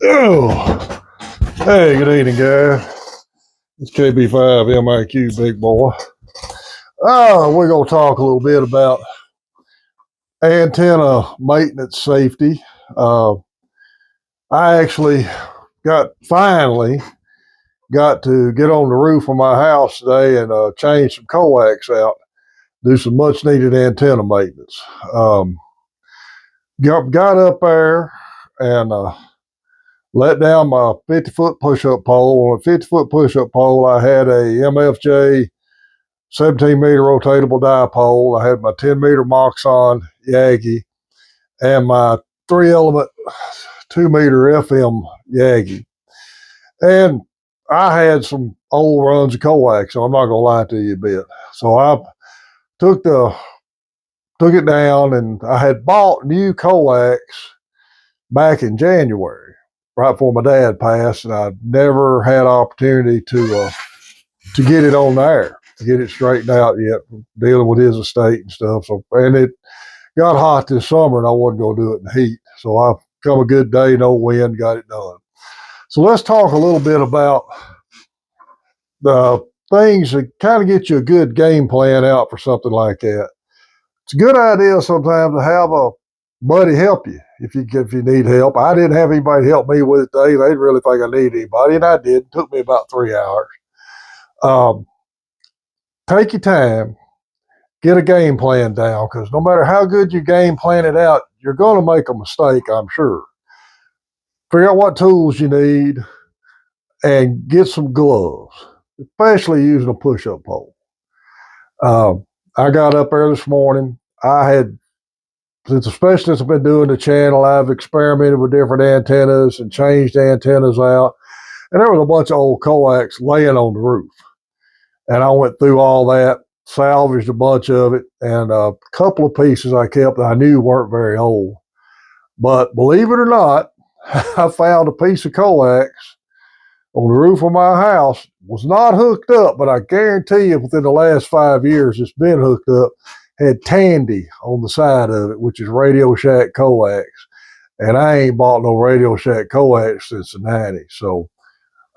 Oh, hey, good evening, guys. It's KB5 MIQ, big boy. Oh, we're going to talk a little bit about antenna maintenance safety. Uh, I actually finally got to get on the roof of my house today and change some coax out, do some much needed antenna maintenance. Got up there and let down my 50-foot push-up pole. On a 50-foot push-up pole, I had a MFJ 17-meter rotatable dipole. I had my 10-meter Moxon Yagi and my 3-element 2-meter FM Yagi. And I had some old runs of coax, so I'm not going to lie to you a bit. So I took it down, and I had bought new coax back in January, right before my dad passed, and I never had opportunity to get it on there, to get it straightened out yet, dealing with his estate and stuff. So, and it got hot this summer, and I wasn't going to do it in the heat. So I come a good day, no wind, got it done. So let's talk a little bit about the things that kind of get you a good game plan out for something like that. It's a good idea sometimes to have a buddy help you if you need help. I didn't have anybody help me with it today. They didn't really think I needed anybody, and I did. It took me about 3 hours. Take your time, get a game plan down, because no matter how good you game plan it out, you're going to make a mistake, I'm sure. Figure out what tools you need and get some gloves, especially using a push-up pole. I got up there this morning. Especially since I've been doing the channel, I've experimented with different antennas and changed antennas out. And there was a bunch of old coax laying on the roof. And I went through all that, salvaged a bunch of it, and a couple of pieces I kept that I knew weren't very old. But believe it or not, I found a piece of coax on the roof of my house. Was not hooked up, but I guarantee you within the last 5 years it's been hooked up. Had Tandy on the side of it, which is Radio Shack coax. And I ain't bought no Radio Shack coax since the 90s. So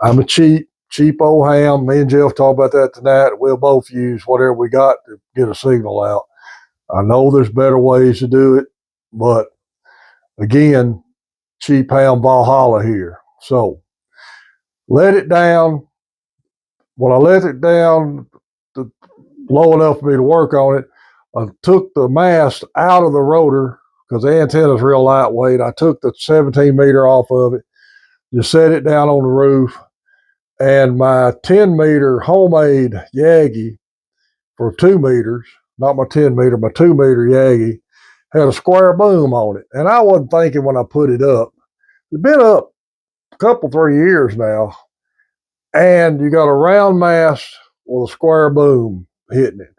I'm a cheap old ham. Me and Jeff talk about that tonight. We'll both use whatever we got to get a signal out. I know there's better ways to do it, but again, cheap ham Valhalla here. So let it down. When I let it down low enough for me to work on it, I took the mast out of the rotor because the antenna's real lightweight. I took the 17-meter off of it, just set it down on the roof, and my 10-meter homemade Yagi for 2 meters, not my 10-meter, my 2-meter Yagi, had a square boom on it. And I wasn't thinking when I put it up. It's been up a couple, 3 years now, and you got a round mast with a square boom hitting it.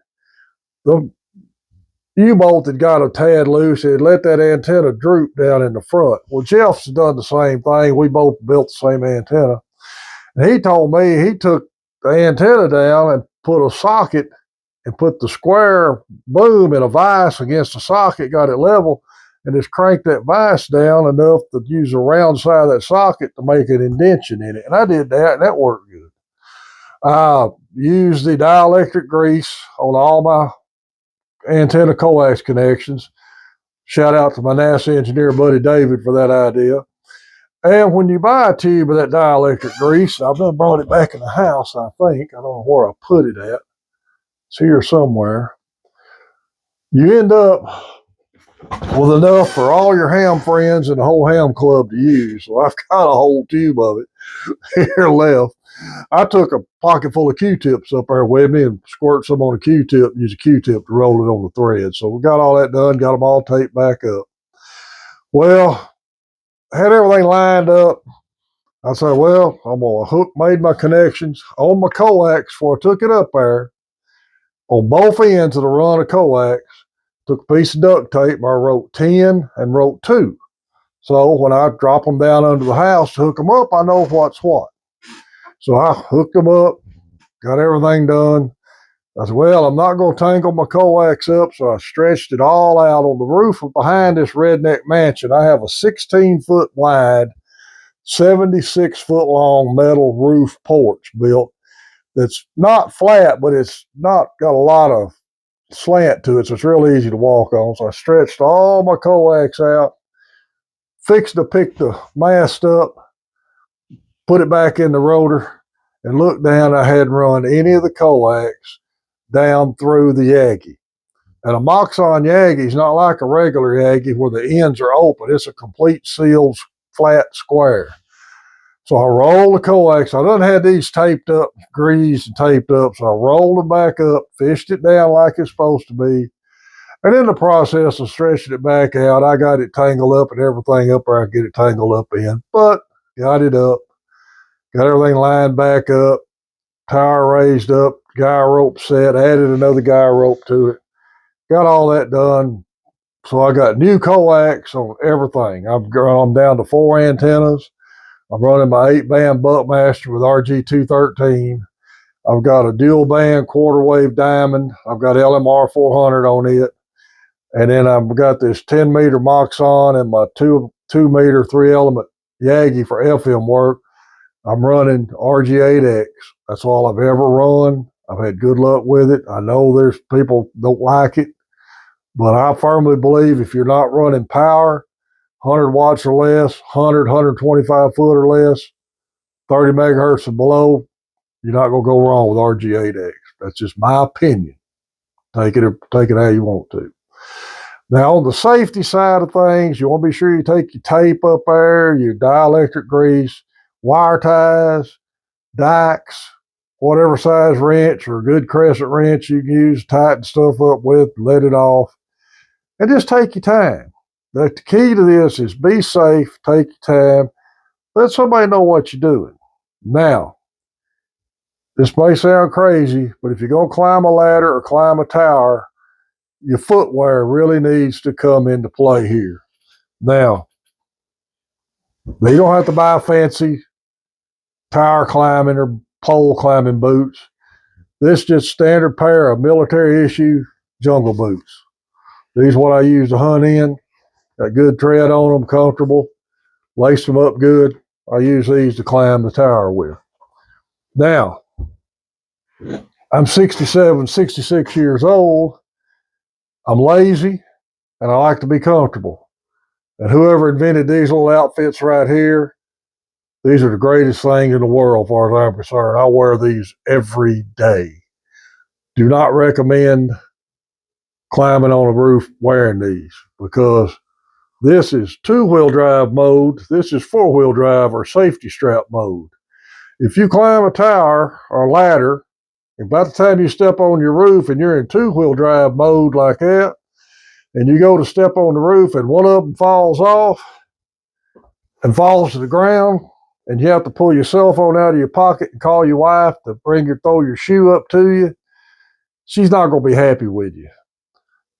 The U-bolt had got a tad loose. It let that antenna droop down in the front. Well, Jeff's done the same thing. We both built the same antenna. And he told me he took the antenna down and put a socket and put the square boom in a vise against the socket, got it level, and just cranked that vise down enough to use the round side of that socket to make an indention in it. And I did that, and that worked good. I used the dielectric grease on all my antenna coax connections. Shout out to my NASA engineer buddy David for that idea. And when you buy a tube of that dielectric grease, I've done brought it back in the house, I think. I don't know where I put it at. It's here somewhere. You end up with enough for all your ham friends and the whole ham club to use. So I've got a whole tube of it here left. I took a pocket full of Q-tips up there with me and squirt some on a Q-tip and use a Q-tip to roll it on the thread. So we got all that done, got them all taped back up. Well, I had everything lined up. I said, well, I'm going to made my connections on my coax before I took it up there on both ends of the run of coax. Took a piece of duct tape, I wrote 10 and wrote 2. So when I drop them down under the house to hook them up, I know what's what. So I hooked them up, got everything done. I said, well, I'm not going to tangle my coax up, so I stretched it all out on the roof of behind this redneck mansion. I have a 16-foot wide, 76-foot long metal roof porch built that's not flat, but it's not got a lot of slant to it, so it's real easy to walk on. So I stretched all my coax out, fixed to pick the mast up, put it back in the rotor, and looked down. I hadn't run any of the coax down through the Yagi. And a Moxon Yagi is not like a regular Yagi where the ends are open. It's a complete sealed flat square. So I rolled the coax. I done had these taped up, greased and taped up. So I rolled them back up, fished it down like it's supposed to be. And in the process of stretching it back out, I got it tangled up and everything up where I get it tangled up in. But got it up, got everything lined back up, tower raised up, guy rope set, added another guy rope to it. Got all that done. So I got new coax on everything. I'm down to 4 antennas. I'm running my 8-band Buckmaster with RG213. I've got a dual band quarter wave diamond. I've got LMR 400 on it. And then I've got this 10-meter Moxon and my 2-meter 3-element Yagi for FM work. I'm running RG8X. That's all I've ever run. I've had good luck with it. I know there's people don't like it, but I firmly believe if you're not running power, 100 watts or less, 100, 125 foot or less, 30 megahertz and below, you're not going to go wrong with RG8X. That's just my opinion. Take it how you want to. Now, on the safety side of things, you want to be sure you take your tape up there, your dielectric grease, wire ties, dikes, whatever size wrench or good crescent wrench you can use to tighten stuff up with, let it off, and just take your time. The key to this is be safe, take your time, let somebody know what you're doing. Now, this may sound crazy, but if you're going to climb a ladder or climb a tower, your footwear really needs to come into play here. Now, you don't have to buy fancy tower climbing or pole climbing boots. This is just standard pair of military issue jungle boots. These are what I use to hunt in. Got good tread on them, comfortable. Lace them up good. I use these to climb the tower with. Now, I'm 67, 66 years old. I'm lazy, and I like to be comfortable. And whoever invented these little outfits right here, these are the greatest things in the world as far as I'm concerned. I wear these every day. Do not recommend climbing on a roof wearing these because this is 2-wheel drive mode. This is 4-wheel drive or safety strap mode. If you climb a tower or ladder, and by the time you step on your roof and you're in 2-wheel drive mode like that, and you go to step on the roof and one of them falls off and falls to the ground, and you have to pull your cell phone out of your pocket and call your wife to throw your shoe up to you, she's not going to be happy with you.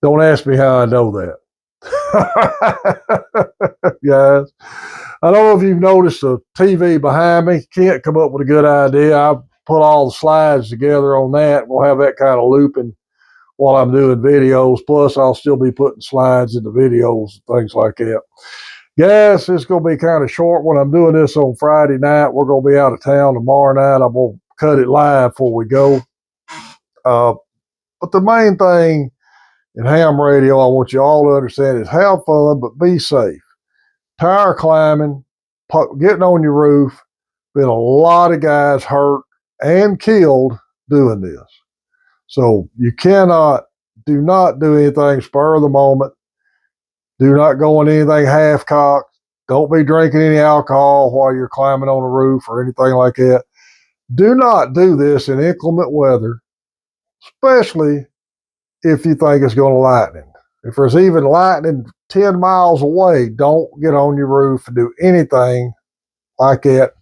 Don't ask me how I know that. Guys, I don't know if you've noticed the TV behind me. Can't come up with a good idea. I put all the slides together on that. We'll have that kind of looping while I'm doing videos. Plus, I'll still be putting slides in the videos and things like that. Guys, it's going to be kind of short when I'm doing this on Friday night. We're going to be out of town tomorrow night. I'm going to cut it live before we go. But the main thing in ham radio, I want you all to understand is have fun, but be safe. Tower climbing, getting on your roof, been a lot of guys hurt and killed doing this. So you do not do anything spur of the moment. Do not go on anything half-cocked. Don't be drinking any alcohol while you're climbing on a roof or anything like that. Do not do this in inclement weather, especially if you think it's going to lightning. If there's even lightning 10 miles away, don't get on your roof and do anything like that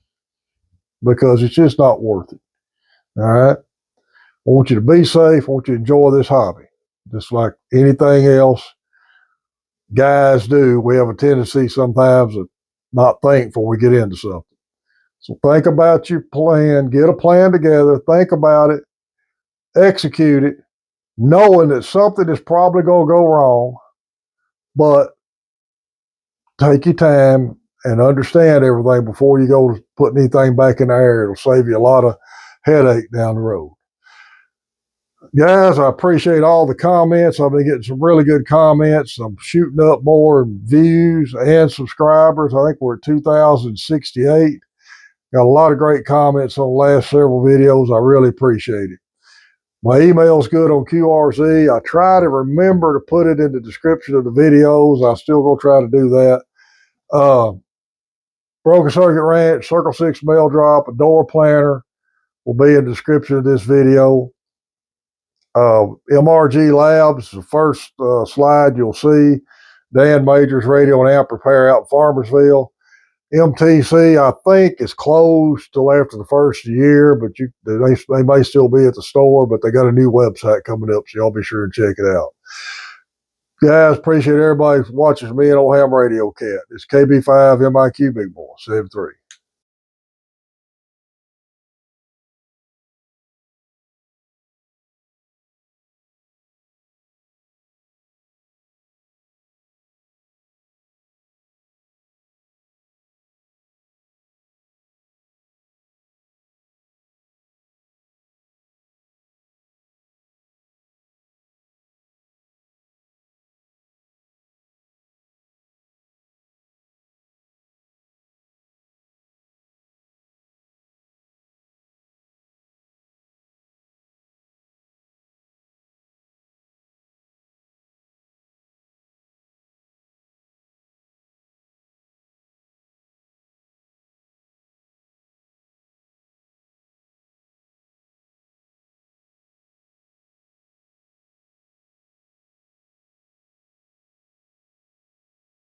because it's just not worth it. All right. I want you to be safe. I want you to enjoy this hobby. Just like anything else guys do, we have a tendency sometimes to not think before we get into something. So think about your plan, get a plan together, think about it, execute it, knowing that something is probably going to go wrong, but take your time and understand everything before you go put anything back in the air. It'll save you a lot of headache down the road. Guys, I appreciate all the comments. I've been getting some really good comments. I'm shooting up more views and subscribers. I think we're at 2,068. Got a lot of great comments on the last several videos. I really appreciate it. My email's good on QRZ. I try to remember to put it in the description of the videos. I still gonna try to do that. Broken Circuit Ranch, Circle 6 mail drop, a door planter will be in the description of this video. MRG Labs, the first slide you'll see. Dan Major's radio and amp repair out in Farmersville. MTC, I think, is closed till after the first year, but they may still be at the store, but they got a new website coming up, so y'all be sure and check it out. Guys, appreciate everybody watching me and Old Ham Radio Cat. It's KB5 MIQ Big Boy 73.